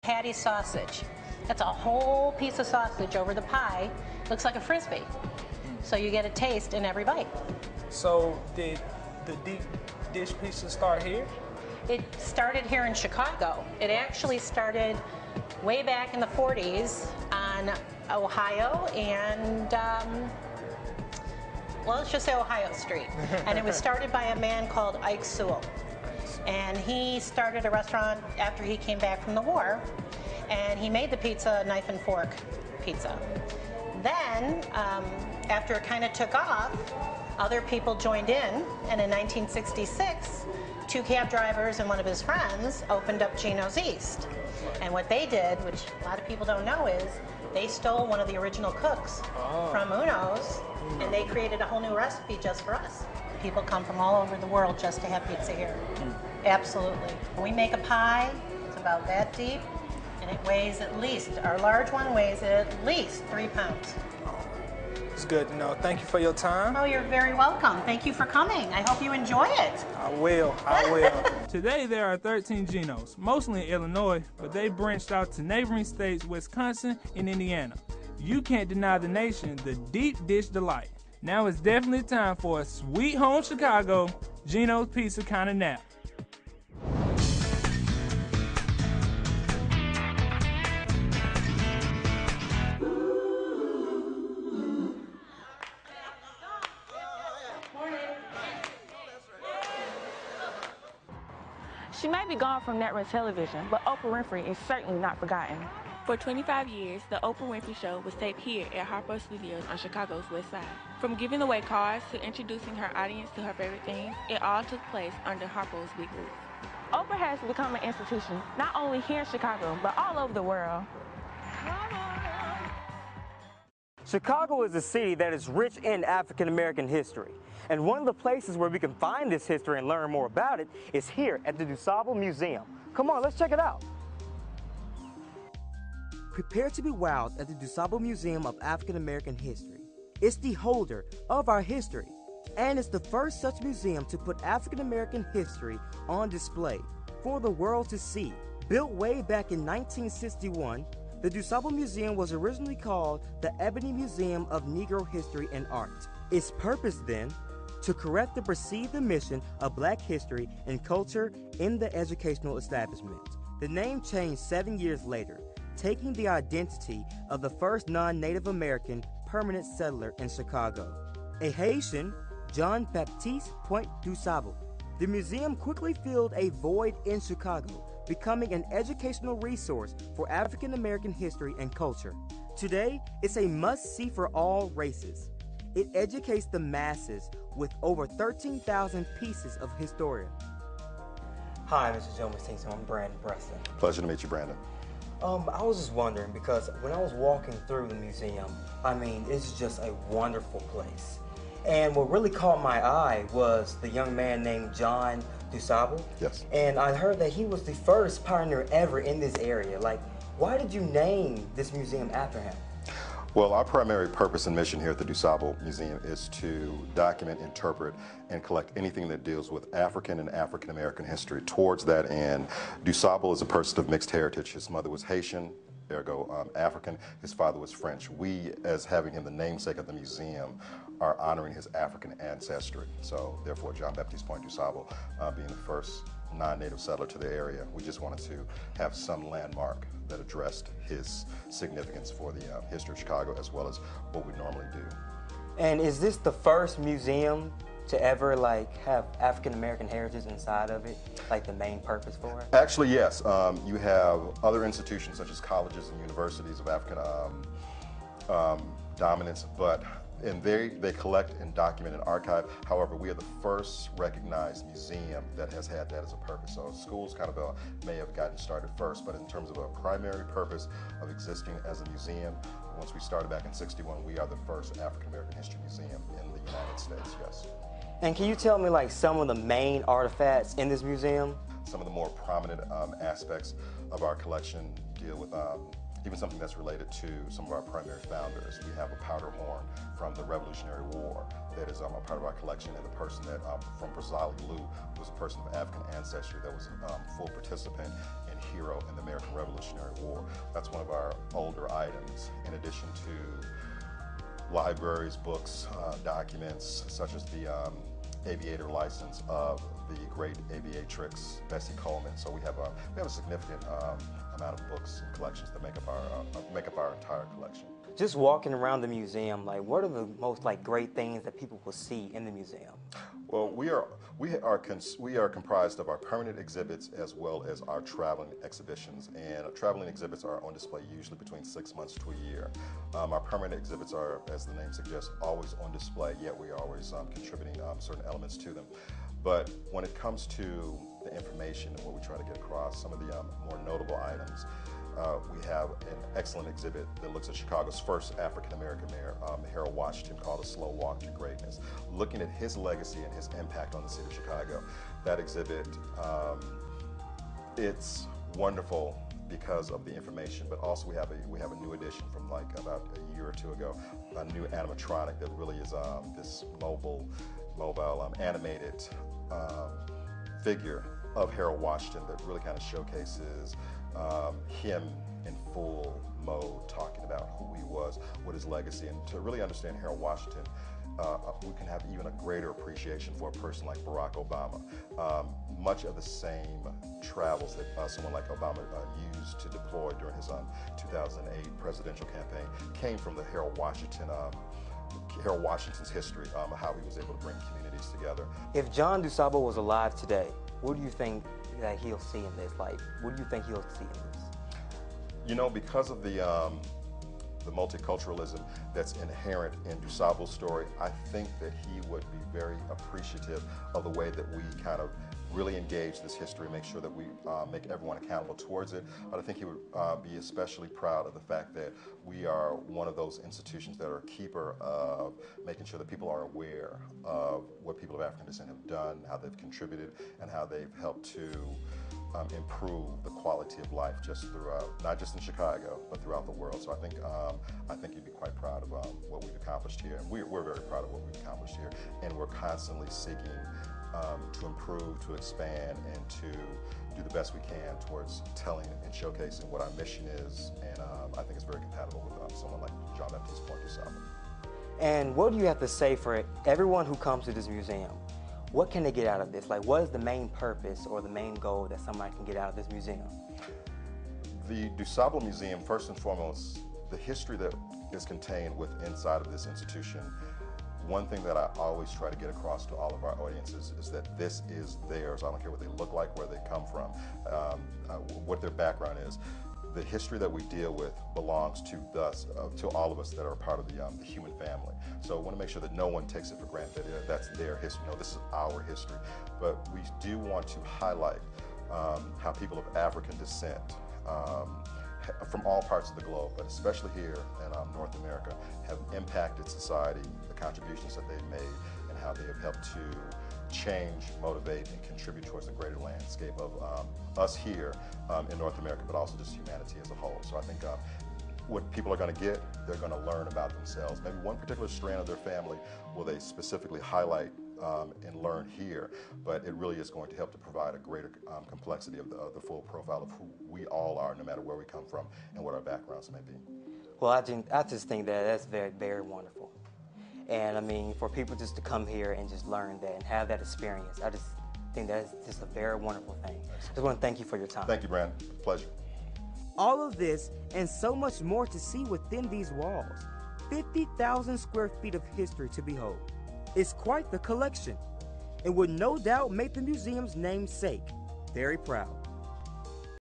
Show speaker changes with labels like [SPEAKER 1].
[SPEAKER 1] Patty sausage. That's a whole piece of sausage over the pie. Looks like a Frisbee. So you get a taste in every bite.
[SPEAKER 2] So did the deep dish pizza start here?
[SPEAKER 1] It started here in Chicago. It actually started way back in the 40s on Ohio and, well, let's just say Ohio Street. And it was started by a man called Ike Sewell. And he started a restaurant after he came back from the war. And he made the pizza knife and fork pizza. Then, after it kind of took off, other people joined in, and in 1966, 2 cab drivers and one of his friends opened up Gino's East. And what they did, which a lot of people don't know, is they stole one of the original cooks from Uno's, and they created a whole new recipe just for us. People come from all over the world just to have pizza here. Absolutely. We make a pie, it's about that deep, and it weighs at least, our large one weighs at least 3 pounds.
[SPEAKER 2] It's good to know. Thank you for your time.
[SPEAKER 1] Oh, you're very welcome. Thank you for coming. I hope you enjoy it.
[SPEAKER 2] I will.
[SPEAKER 3] Today there are 13 Ginos, mostly in Illinois, but they branched out to neighboring states Wisconsin and Indiana. You can't deny the nation the deep dish delight. Now it's definitely time for a sweet home Chicago Gino's Pizza kind of nap.
[SPEAKER 4] She may be gone from network television, but Oprah Winfrey is certainly not forgotten.
[SPEAKER 5] For 25 years, the Oprah Winfrey Show was taped here at Harpo Studios on Chicago's West Side. From giving away cards to introducing her audience to her favorite things, it all took place under Harpo's big roof.
[SPEAKER 4] Oprah has become an institution, not only here in Chicago, but all over the world.
[SPEAKER 6] Chicago is a city that is rich in African American history. And one of the places where we can find this history and learn more about it is here at the DuSable Museum. Come on, let's check it out. Prepare to be wowed at the DuSable Museum of African American History. It's the holder of our history, and it's the first such museum to put African American history on display for the world to see. Built way back in 1961, the DuSable Museum was originally called the Ebony Museum of Negro History and Art. Its purpose then, to correct the perceived omission of Black history and culture in the educational establishment. The name changed 7 years later, taking the identity of the first non-Native American permanent settler in Chicago, a Haitian, Jean-Baptiste Point DuSable. The museum quickly filled a void in Chicago, becoming an educational resource for African American history and culture. Today, it's a must-see for all races. It educates the masses with over 13,000 pieces of historia. Hi, Mr. Jones-Tinson. I'm Brandon Preston.
[SPEAKER 7] Pleasure to meet you, Brandon.
[SPEAKER 6] I was just wondering, because when I was walking through the museum, I mean, it's just a wonderful place. And what really caught my eye was the young man named John DuSable.
[SPEAKER 7] Yes.
[SPEAKER 6] And I heard that he was the first pioneer ever in this area. Like, why did you name this museum after him?
[SPEAKER 7] Well, our primary purpose and mission here at the DuSable Museum is to document, interpret, and collect anything that deals with African and African American history. Towards that end, DuSable is a person of mixed heritage. His mother was Haitian, ergo African. His father was French. We, as having him the namesake of the museum, are honoring his African ancestry. So, therefore, Jean-Baptiste Point DuSable being the first non-native settler to the area, we just wanted to have some landmark that addressed his significance for the history of Chicago, as well as what we normally do.
[SPEAKER 6] And is this the first museum to ever have African American heritage inside of it, like the main purpose for it?
[SPEAKER 7] Actually, yes. You have other institutions such as colleges and universities of African dominance, but they collect and document and archive. However, we are the first recognized museum that has had that as a purpose. So schools kind of may have gotten started first, but in terms of a primary purpose of existing as a museum, once we started back in '61, we are the first African American history museum in the United States, yes.
[SPEAKER 6] And can you tell me some of the main artifacts in this museum?
[SPEAKER 7] Some of the more prominent aspects of our collection deal with even something that's related to some of our primary founders. We have a powder horn from the Revolutionary War that is a part of our collection, and the person that from Brazali Blue was a person of African ancestry that was a full participant in hero in the American Revolutionary War. That's one of our older items, in addition to libraries, books, documents, such as the aviator license of the great aviatrix Bessie Coleman. So we have a significant amount of books and collections that make up our entire collection.
[SPEAKER 6] Just walking around the museum, like what are the most great things that people will see in the museum?
[SPEAKER 7] Well, we are comprised of our permanent exhibits as well as our traveling exhibitions. And traveling exhibits are on display usually between 6 months to a year. Our permanent exhibits are, as the name suggests, always on display. Yet we are always contributing certain elements to them. But when it comes to the information and what we try to get across, some of the more notable items. We have an excellent exhibit that looks at Chicago's first African-American mayor, Harold Washington, called A Slow Walk to Greatness, looking at his legacy and his impact on the city of Chicago. That exhibit, it's wonderful because of the information, but also we have a new edition from about a year or two ago, a new animatronic that really is this mobile animated figure of Harold Washington that really kind of showcases him in full mode, talking about who he was, what his legacy, and to really understand Harold Washington, we can have even a greater appreciation for a person like Barack Obama. Much of the same travels that someone like Obama used to deploy during his 2008 presidential campaign came from the Harold Washington's history, how he was able to bring communities together.
[SPEAKER 6] If John DuSable was alive today, what do you think that he'll see in this? What do you think he'll see in this?
[SPEAKER 7] You know, because of the multiculturalism that's inherent in DuSable's story, I think that he would be very appreciative of the way that we kind of really engage this history, make sure that we make everyone accountable towards it. But I think he would be especially proud of the fact that we are one of those institutions that are a keeper of making sure that people are aware of what people of African descent have done, how they've contributed, and how they've helped to improve the quality of life just throughout, not just in Chicago, but throughout the world. So I think you'd be quite proud of what we've accomplished here. And we're very proud of what we've accomplished here. And we're constantly seeking to improve, to expand, and to do the best we can towards telling and showcasing what our mission is. And I think it's very compatible with someone like John Baptiste Point DuSable.
[SPEAKER 6] And what do you have to say for everyone who comes to this museum? What can they get out of this? What is the main purpose or the main goal that somebody can get out of this museum?
[SPEAKER 7] The DuSable Museum, first and foremost, the history that is contained inside of this institution, one thing that I always try to get across to all of our audiences is that this is theirs. I don't care what they look like, where they come from, what their background is. The history that we deal with belongs to all of us that are a part of the human family. So I want to make sure that no one takes it for granted that that's their history. No, this is our history. But we do want to highlight how people of African descent from all parts of the globe, but especially here in North America, have impacted society, the contributions that they've made, and how they have helped to change, motivate, and contribute towards the greater landscape of us here in North America, but also just humanity as a whole. So I think what people are going to get, they're going to learn about themselves. Maybe one particular strand of their family will they specifically highlight and learn here, but it really is going to help to provide a greater complexity of the full profile of who we all are, no matter where we come from and what our backgrounds may be.
[SPEAKER 6] Well, I just think that that's very, very wonderful. And I mean, for people just to come here and just learn that and have that experience, I just think that's just a very wonderful thing. Just want to thank you for your time.
[SPEAKER 7] Thank you, Brandon. Pleasure.
[SPEAKER 6] All of this and so much more to see within these walls. 50,000 square feet of history to behold. It's quite the collection and would no doubt make the museum's namesake very proud.